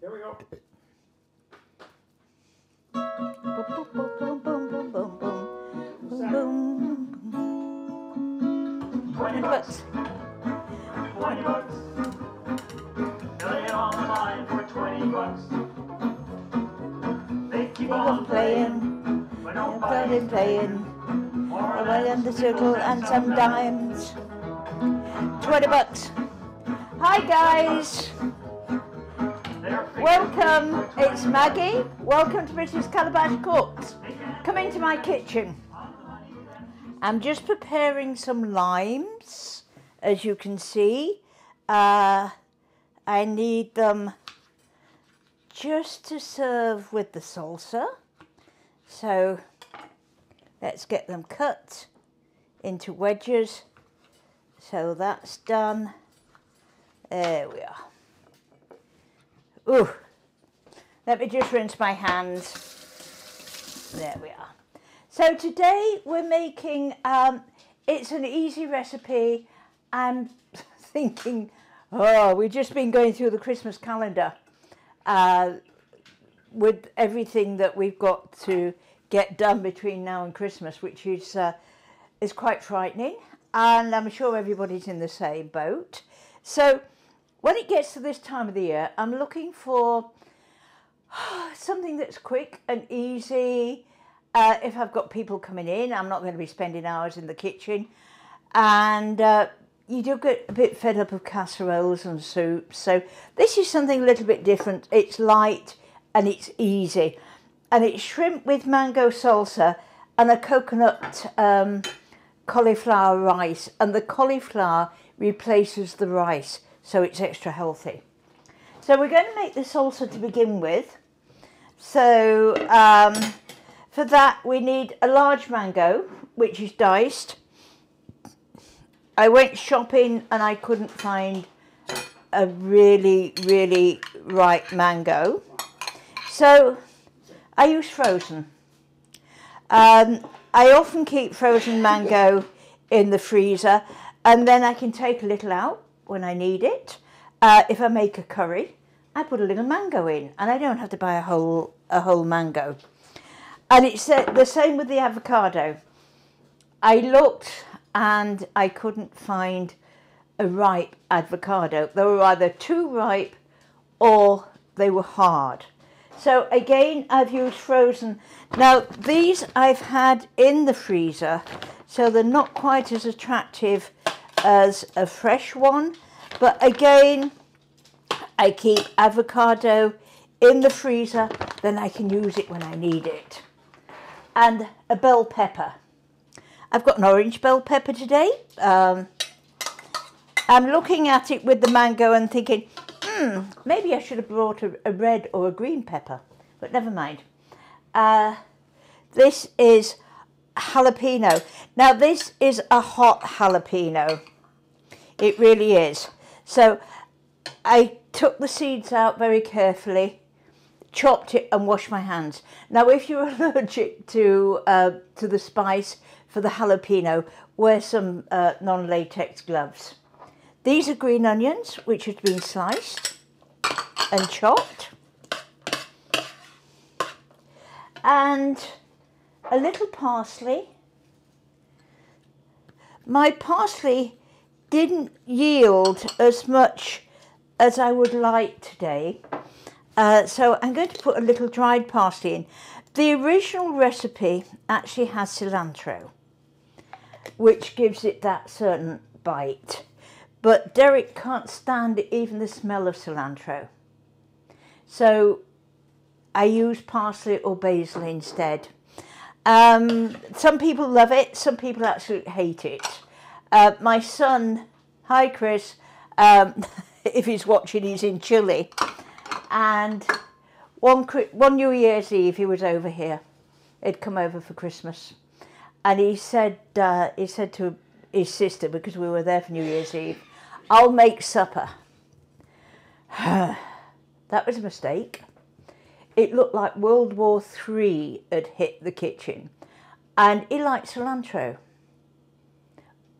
Here we go. Boom, boom, boom, boom, boom, boom, boom, boom, boom. 20 bucks. 20 bucks. Million on the line for 20 bucks. They keep on playing, but nobody's playing. More than the circle and some dimes. 20 bucks. Hi guys. Welcome, it's Maggie. Welcome to British Calabash Cooks. Come into my kitchen. I'm just preparing some limes, as you can see. I need them just to serve with the salsa. So let's get them cut into wedges. So that's done. There we are. Ooh, let me just rinse my hands. There we are. So today we're making, it's an easy recipe. I'm thinking, oh, we've just been going through the Christmas calendar with everything that we've got to get done between now and Christmas, which is quite frightening. And I'm sure everybody's in the same boat. So when it gets to this time of the year, I'm looking for something that's quick and easy. If I've got people coming in, I'm not going to be spending hours in the kitchen. And you do get a bit fed up of casseroles and soups. So this is something a little bit different. It's light and it's easy. And it's shrimp with mango salsa and a coconut cauliflower rice. And the cauliflower replaces the rice, so it's extra healthy. So we're going to make the salsa to begin with. So for that we need a large mango, which is diced. I went shopping and I couldn't find a really, really ripe mango. So I use frozen. I often keep frozen mango in the freezer, and then I can take a little out when I need it. If I make a curry, I put a little mango in, and I don't have to buy a whole mango. And it's the same with the avocado. I looked and I couldn't find a ripe avocado. They were either too ripe or they were hard. So again, I've used frozen. Now these I've had in the freezer, so they're not quite as attractive as a fresh one. But again, I keep avocado in the freezer, then I can use it when I need it. And a bell pepper. I've got an orange bell pepper today. I'm looking at it with the mango and thinking, maybe I should have brought a red or a green pepper, but never mind. This is jalapeno. Now this is a hot jalapeno. It really is. So I took the seeds out very carefully, chopped it and washed my hands. Now if you're allergic to the spice for the jalapeno, wear some non-latex gloves. These are green onions, which have been sliced and chopped. And a little parsley. My parsley didn't yield as much as I would like today. So I'm going to put a little dried parsley in. The original recipe actually has cilantro, which gives it that certain bite. But Derek can't stand even the smell of cilantro. So I use parsley or basil instead. Some people love it, some people absolutely hate it. My son, hi Chris, if he's watching, he's in Chile. And one New Year's Eve he was over here. He'd come over for Christmas. And he said to his sister, because we were there for New Year's Eve, I'll make supper. That was a mistake. It looked like World War III had hit the kitchen. And he liked cilantro.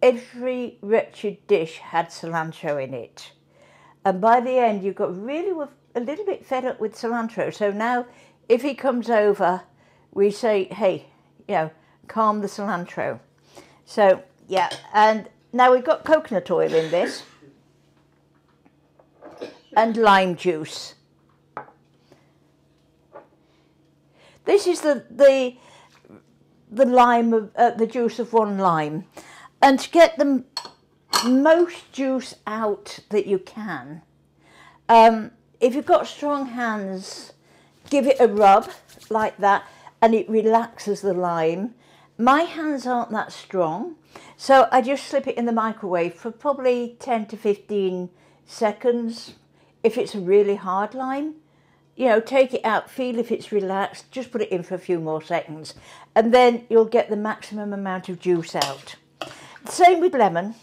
Every wretched dish had cilantro in it. And by the end, you got really a little bit fed up with cilantro. So now, if he comes over, we say, hey, you know, calm the cilantro. So, yeah, and now we've got coconut oil in this. And lime juice. This is the lime of the juice of one lime, and to get the most juice out that you can, if you've got strong hands, give it a rub like that, and it relaxes the lime. My hands aren't that strong, so I just slip it in the microwave for probably 10 to 15 seconds. If it's a really hard lime, you know, take it out, feel if it's relaxed, just put it in for a few more seconds, and then you'll get the maximum amount of juice out. The same with lemon,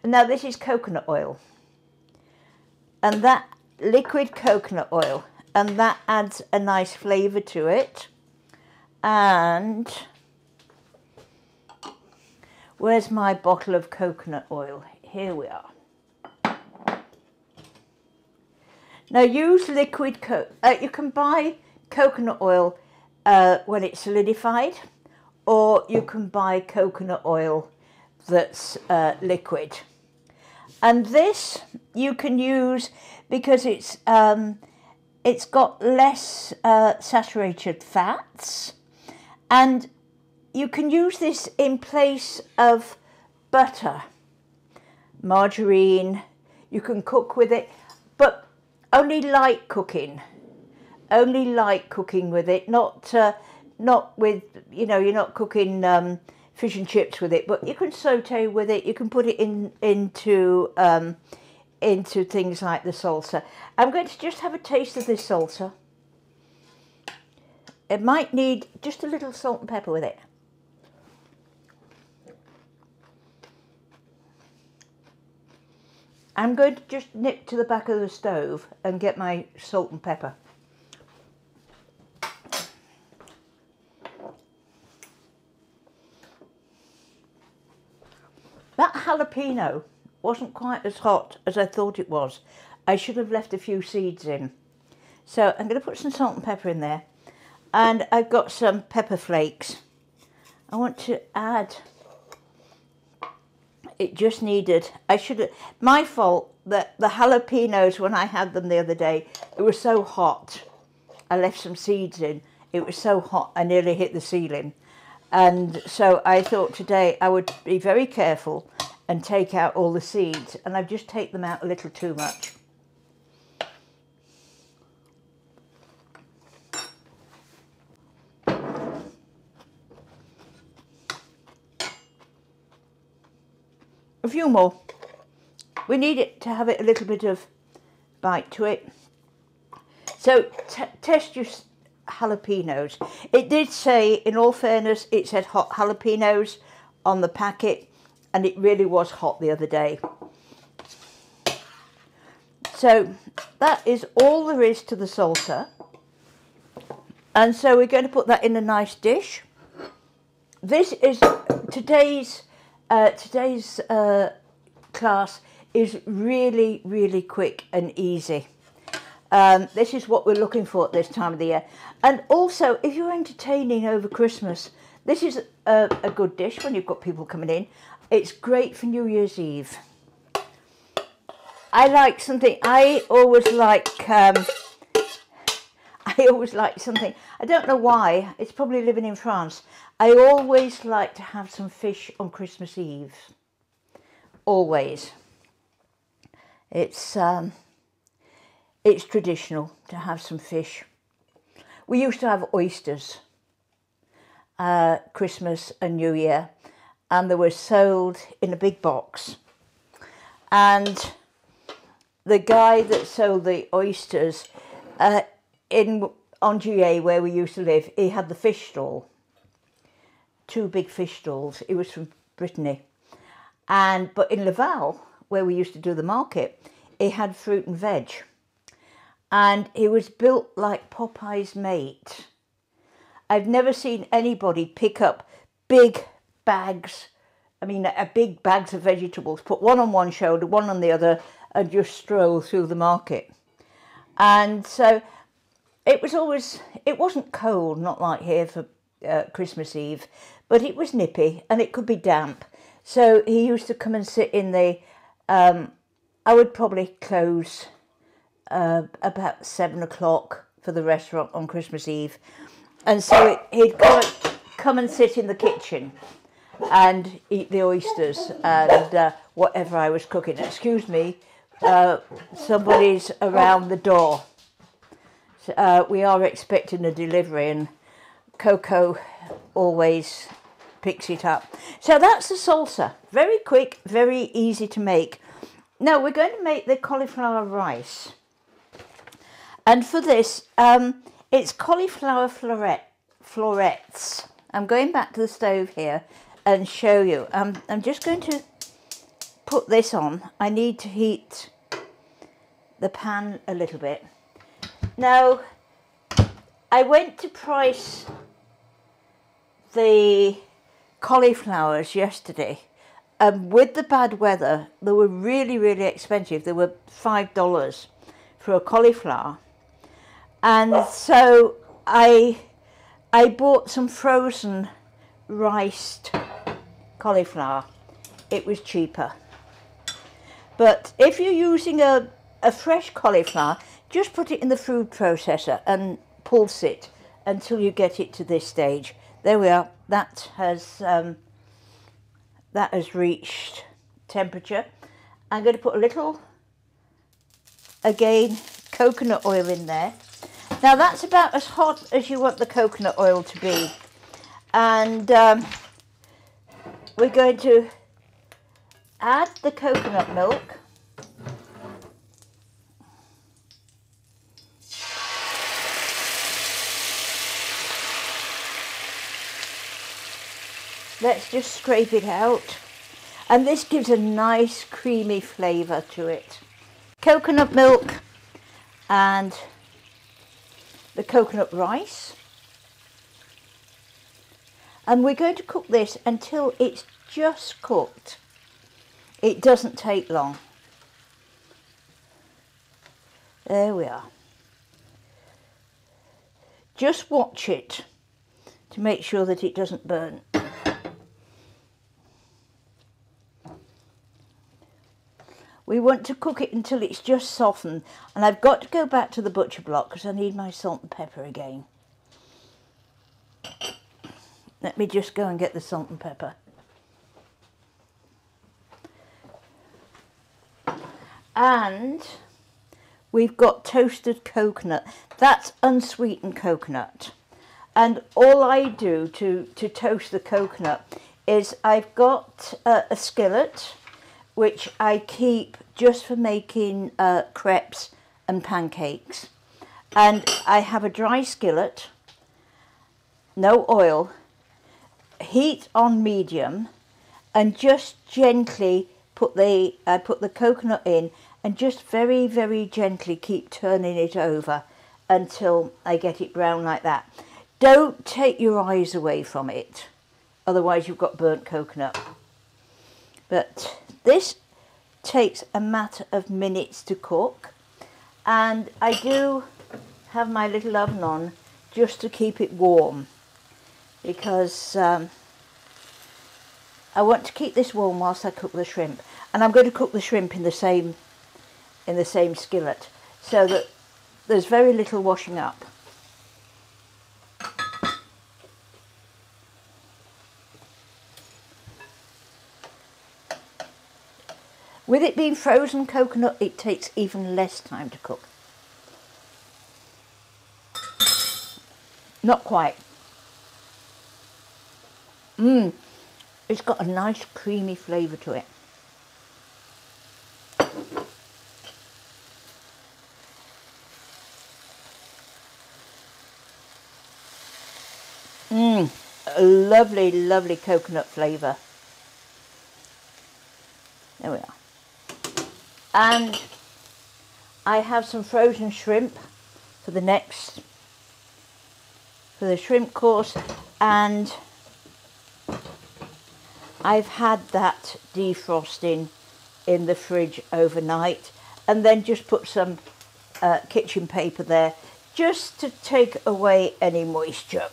And now this is coconut oil, and that liquid coconut oil, and that adds a nice flavour to it. And where's my bottle of coconut oil? Here we are. Now use liquid you can buy coconut oil when it's solidified, or you can buy coconut oil that's liquid. And this you can use because it's got less saturated fats, and you can use this in place of butter, margarine. You can cook with it, but only light cooking with it, not with, you know, you're not cooking fish and chips with it, but you can saute with it. You can put it into things like the salsa. I'm going to just have a taste of this salsa. It might need just a little salt and pepper with it. I'm going to just nip to the back of the stove and get my salt and pepper. That jalapeno wasn't quite as hot as I thought it was. I should have left a few seeds in. So I'm going to put some salt and pepper in there. And I've got some pepper flakes. I want to add... It just needed, my fault that the jalapenos, when I had them the other day, it was so hot. I left some seeds in. It was so hot, I nearly hit the ceiling. And so I thought today I would be very careful and take out all the seeds. And I've just taken them out a little too much. A few more. We need it to have it a little bit of bite to it. So test your jalapenos. It did say, in all fairness, it said hot jalapenos on the packet, and it really was hot the other day. So that is all there is to the salsa. And so we're going to put that in a nice dish. This is today's class is really, really quick and easy. This is what we're looking for at this time of the year. And also, if you're entertaining over Christmas, this is a good dish when you've got people coming in. It's great for New Year's Eve. I like something, I always like something, I don't know why, it's probably living in France. I always like to have some fish on Christmas Eve. Always. It's traditional to have some fish. We used to have oysters, Christmas and New Year, and they were sold in a big box. And the guy that sold the oysters on GA, where we used to live, he had the fish stall. 2 big fish stalls. He was from Brittany. But in Laval, where we used to do the market, he had fruit and veg. And he was built like Popeye's mate. I've never seen anybody pick up big bags, big bags of vegetables, put one on one shoulder, one on the other, and just stroll through the market. And so it wasn't cold, not like here for Christmas Eve, but it was nippy and it could be damp. So he used to come and sit in the, I would probably close about 7 o'clock for the restaurant on Christmas Eve. And so he'd come and sit in the kitchen and eat the oysters and whatever I was cooking. Excuse me, somebody's around the door. So, we are expecting a delivery and Coco always picks it up. So that's the salsa. Very quick, very easy to make. Now we're going to make the cauliflower rice. And for this, it's cauliflower florets. I'm going back to the stove here and show you. I'm just going to put this on. I need to heat the pan a little bit. Now, I went to price the cauliflowers yesterday. With the bad weather, they were really, really expensive. They were $5 for a cauliflower. And so I bought some frozen riced cauliflower. It was cheaper. But if you're using a fresh cauliflower, just put it in the food processor and pulse it until you get it to this stage. There we are. That has reached temperature. I'm going to put a little, again, coconut oil in there. Now that's about as hot as you want the coconut oil to be. And we're going to add the coconut milk. Let's just scrape it out. And this gives a nice creamy flavour to it. Coconut milk and the coconut rice. And we're going to cook this until it's just cooked. It doesn't take long. There we are. Just watch it to make sure that it doesn't burn. We want to cook it until it's just softened. And I've got to go back to the butcher block because I need my salt and pepper again. Let me just go and get the salt and pepper. And we've got toasted coconut. That's unsweetened coconut. And all I do to toast the coconut is I've got a skillet which I keep just for making crepes and pancakes. And I have a dry skillet, no oil, heat on medium, and just gently put the coconut in and just very, very gently keep turning it over until I get it brown like that. Don't take your eyes away from it, otherwise you've got burnt coconut. But this takes a matter of minutes to cook, and I do have my little oven on just to keep it warm because I want to keep this warm whilst I cook the shrimp. And I'm going to cook the shrimp in the same skillet so that there's very little washing up. With it being frozen coconut, it takes even less time to cook. Not quite. It's got a nice creamy flavour to it. A lovely, lovely coconut flavour. There we are. And I have some frozen shrimp for the shrimp course, and I've had that defrosting in the fridge overnight, and then just put some kitchen paper there just to take away any moisture.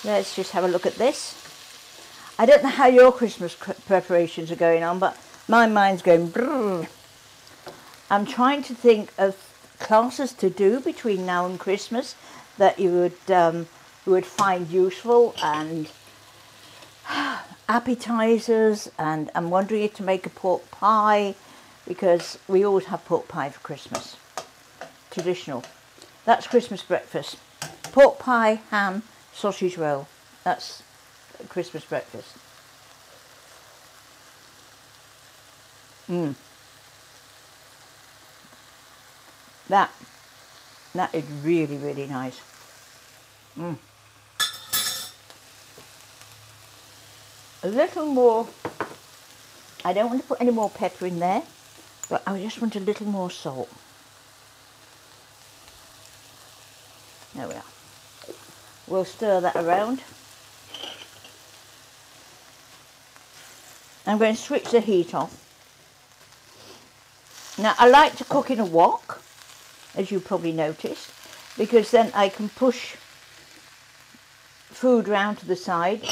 Let's just have a look at this. I don't know how your Christmas preparations are going on, but my mind's going brrr. I'm trying to think of classes to do between now and Christmas that you would find useful, and appetizers, and I'm wondering if to make a pork pie, because we always have pork pie for Christmas. Traditional. That's Christmas breakfast. Pork pie, ham, sausage roll. That's Christmas breakfast. That is really, really nice. A little more. I don't want to put any more pepper in there, but I just want a little more salt. There we are. We'll stir that around. I'm going to switch the heat off. Now, I like to cook in a wok, as you probably noticed, because then I can push food round to the side,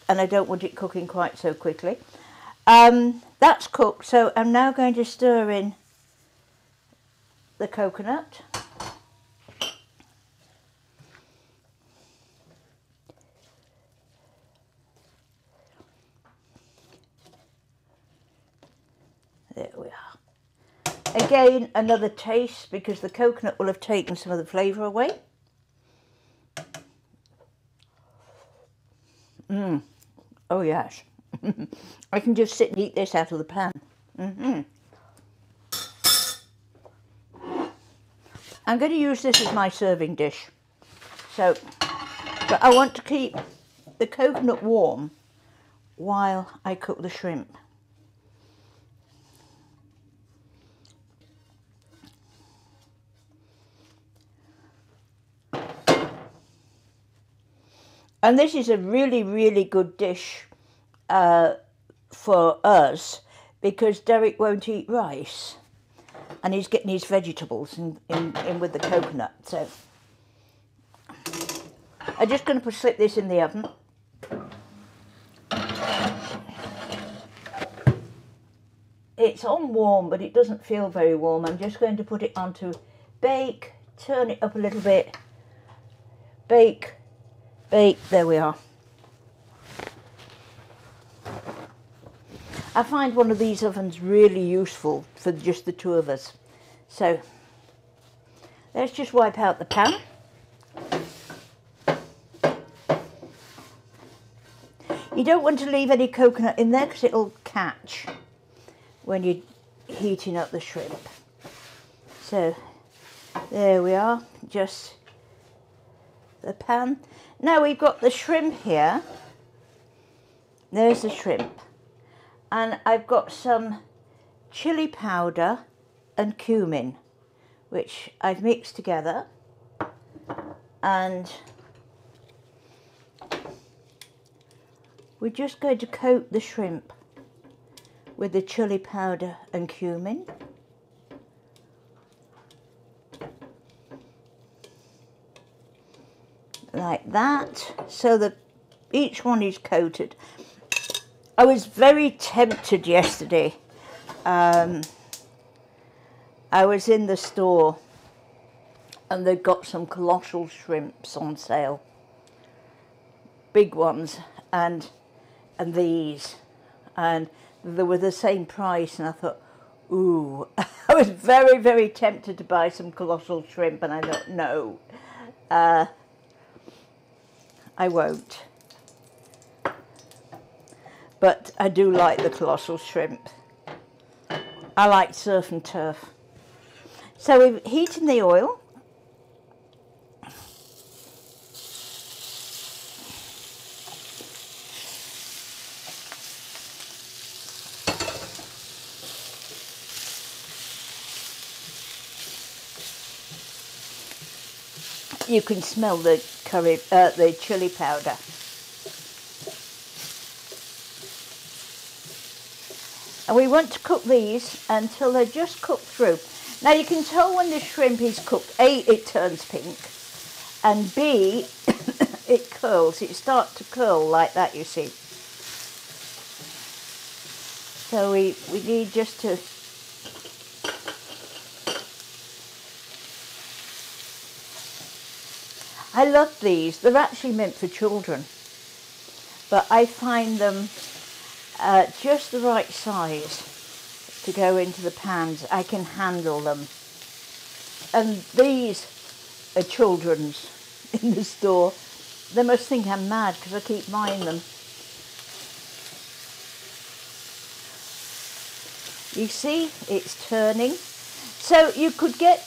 and I don't want it cooking quite so quickly. That's cooked, so I'm now going to stir in the coconut. There we are. Again, another taste, because the coconut will have taken some of the flavour away. Oh yes. I can just sit and eat this out of the pan. I'm going to use this as my serving dish. So, but I want to keep the coconut warm while I cook the shrimp. And this is a really, really good dish for us, because Derek won't eat rice and he's getting his vegetables in with the coconut. So I'm just going to slip this in the oven. It's on warm, but it doesn't feel very warm. I'm just going to put it onto bake, turn it up a little bit, bake, bake, there we are. I find one of these ovens really useful for just the two of us. So let's just wipe out the pan. You don't want to leave any coconut in there because it'll catch when you're heating up the shrimp. So there we are, just the pan. Now we've got the shrimp here. There's the shrimp. And I've got some chili powder and cumin, which I've mixed together. And we're just going to coat the shrimp with the chili powder and cumin. Like that, so that each one is coated. I was very tempted yesterday. I was in the store and they'd got some colossal shrimps on sale. Big ones, and these. And they were the same price, and I thought, ooh. I was very, very tempted to buy some colossal shrimp, and I thought, no. I won't. But I do like the colossal shrimp. I like surf and turf. So we've heated the oil. You can smell the the chili powder. And we want to cook these until they're just cooked through. Now you can tell when the shrimp is cooked, A, it turns pink, and B, it curls. It starts to curl like that, you see. So we need just to... I love these. They're actually meant for children. But I find them just the right size to go into the pans. I can handle them. And these are children's in the store. They must think I'm mad because I keep buying them. You see, it's turning. So you could get,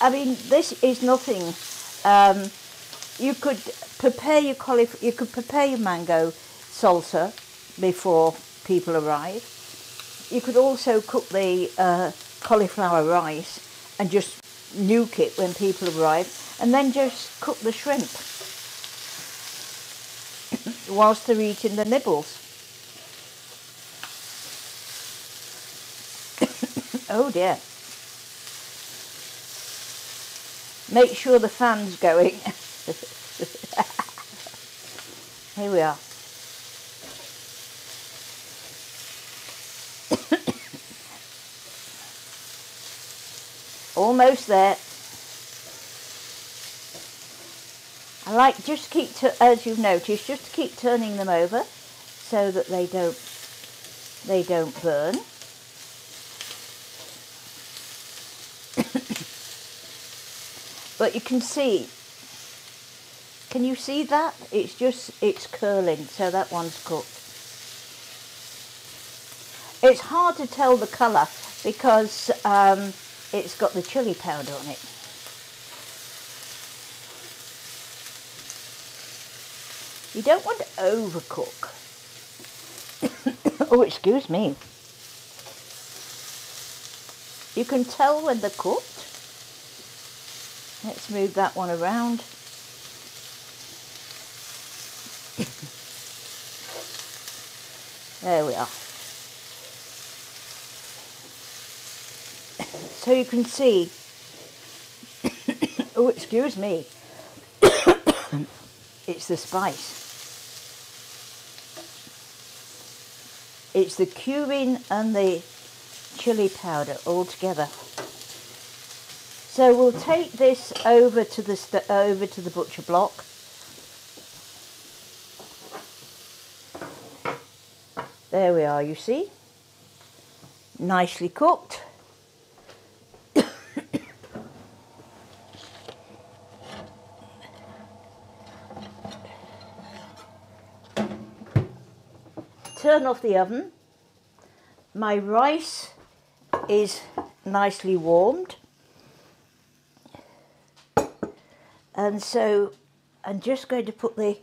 I mean, this is nothing. You could prepare your you could prepare your mango salsa before people arrive. You could also cook the cauliflower rice and just nuke it when people arrive, and then just cook the shrimp whilst they're eating the nibbles. Oh dear. Make sure the fan's going. Here we are. Almost there. I like just keep, as you've noticed, just to keep turning them over so that they don't burn. But you can see, can you see that? It's curling, so that one's cooked. It's hard to tell the colour because it's got the chili powder on it. You don't want to overcook. Oh, excuse me. You can tell when they're cooked. Let's move that one around. There we are. So you can see, oh, excuse me, it's the spice. It's the cumin and the chili powder all together. So we'll take this over to the butcher block. There we are, you see. Nicely cooked. Turn off the oven. My rice is nicely warmed. And so I'm just going to put the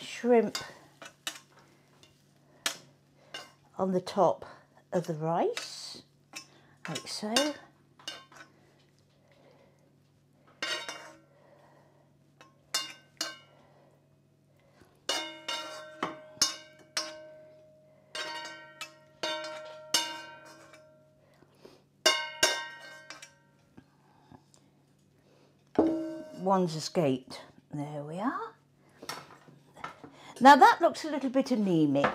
shrimp on the top of the rice, like so. One's escaped. There we are. Now that looks a little bit anemic.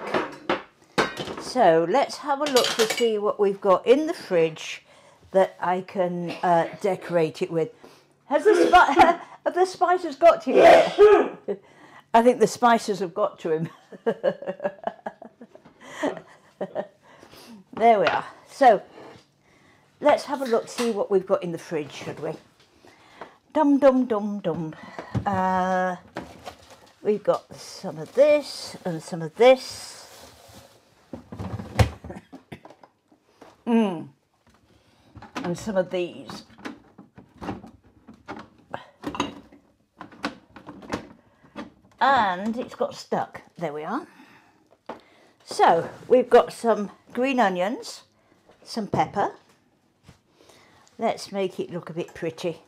So let's have a look to see what we've got in the fridge that I can decorate it with. Have the spices got to you yet? I think the spices have got to him. There we are. So let's have a look to see what we've got in the fridge, should we? Dum dum dum dum. We've got some of this and some of this. And some of these. And it's got stuck. There we are. So we've got some green onions, some pepper. Let's make it look a bit pretty.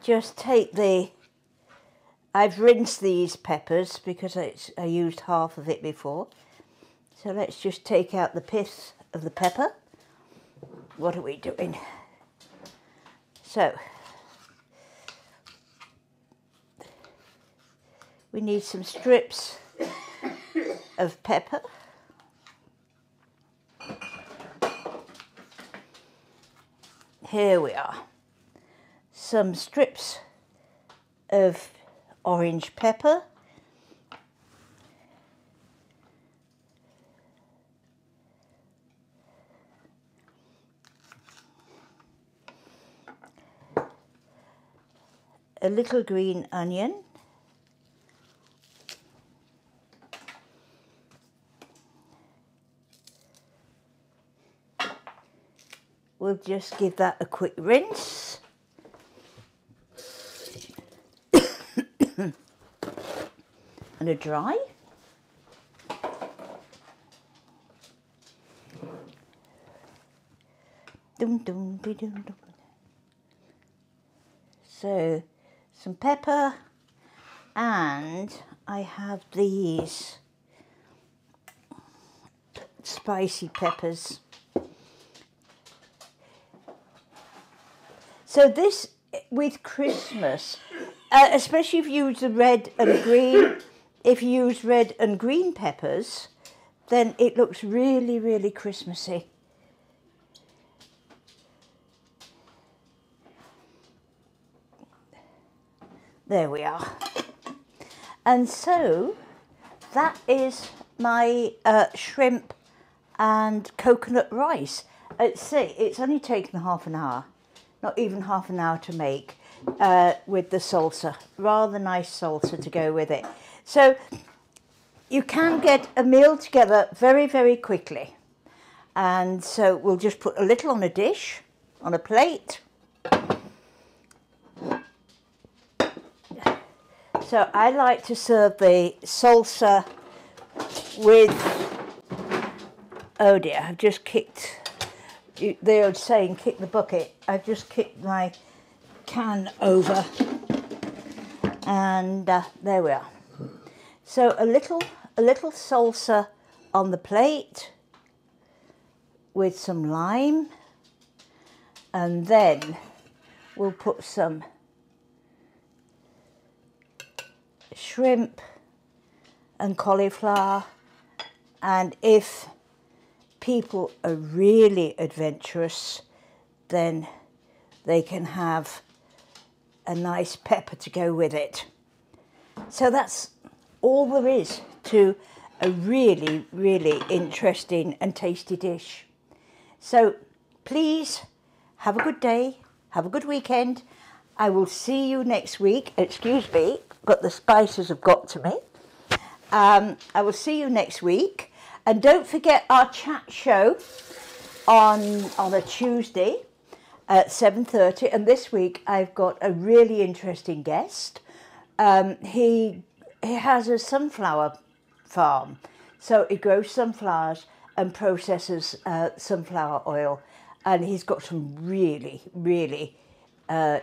Just take the I've rinsed these peppers because I used half of it before. So let's just take out the pith of the pepper. What are we doing? So, we need some strips of pepper. Here we are. Some strips of orange pepper. A little green onion. We'll just give that a quick rinse. And a dry. Dum, dum, dum, dum. So, some pepper, and I have these spicy peppers. So this, with Christmas, especially if you use the red and green, if you use red and green peppers, then it looks really, really Christmassy. There we are. And so that is my shrimp and coconut rice. See, it's only taken half an hour, not even half an hour to make, with the salsa. Rather nice salsa to go with it. So you can get a meal together very, very quickly. And so we'll just put a little on a dish, on a plate. So I like to serve the salsa with, oh dear, I've just kicked, the old saying, kick the bucket. I've just kicked my can over, and there we are. So a little salsa on the plate with some lime, and then we'll put some shrimp and cauliflower, and if people are really adventurous, then they can have a nice pepper to go with it. So that's all there is to a really, really interesting and tasty dish. So please have a good day, have a good weekend. I will see you next week. Excuse me, but the spices have got to me. I will see you next week. And don't forget our chat show on a Tuesday at 7:30. And this week I've got a really interesting guest. He has a sunflower farm. So he grows sunflowers and processes sunflower oil. And he's got some really, really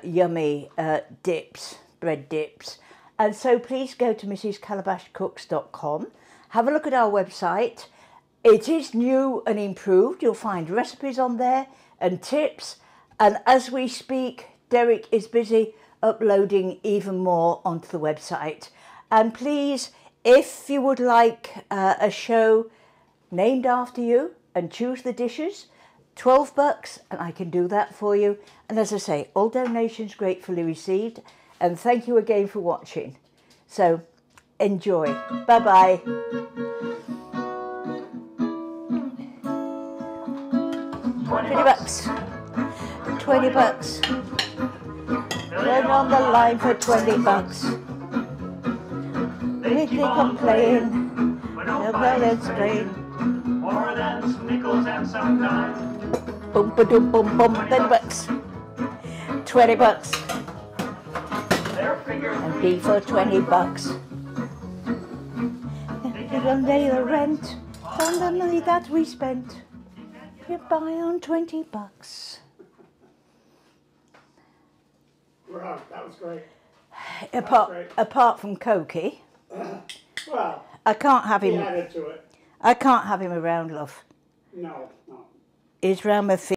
yummy dips, bread dips. And so please go to mrscalabashcooks.com. Have a look at our website. It is new and improved. You'll find recipes on there and tips. And as we speak, Derek is busy uploading even more onto the website. And please, if you would like a show named after you and choose the dishes, $12 and I can do that for you. And as I say, all donations gratefully received. And thank you again for watching. So enjoy. Bye-bye. $20. $20. Run on the line for $20. They think I'm playing. No, let's play. More than some nickels and some dimes. Boom, ba doom, boom, boom. $20. $20. And B for $20. You can pay the rent from the money that we spent. You buy on $20. Wow, that was great. apart from Cokie. Well, I can't have he him. added to it. I can't have him around, love. No, no. He's round my feet.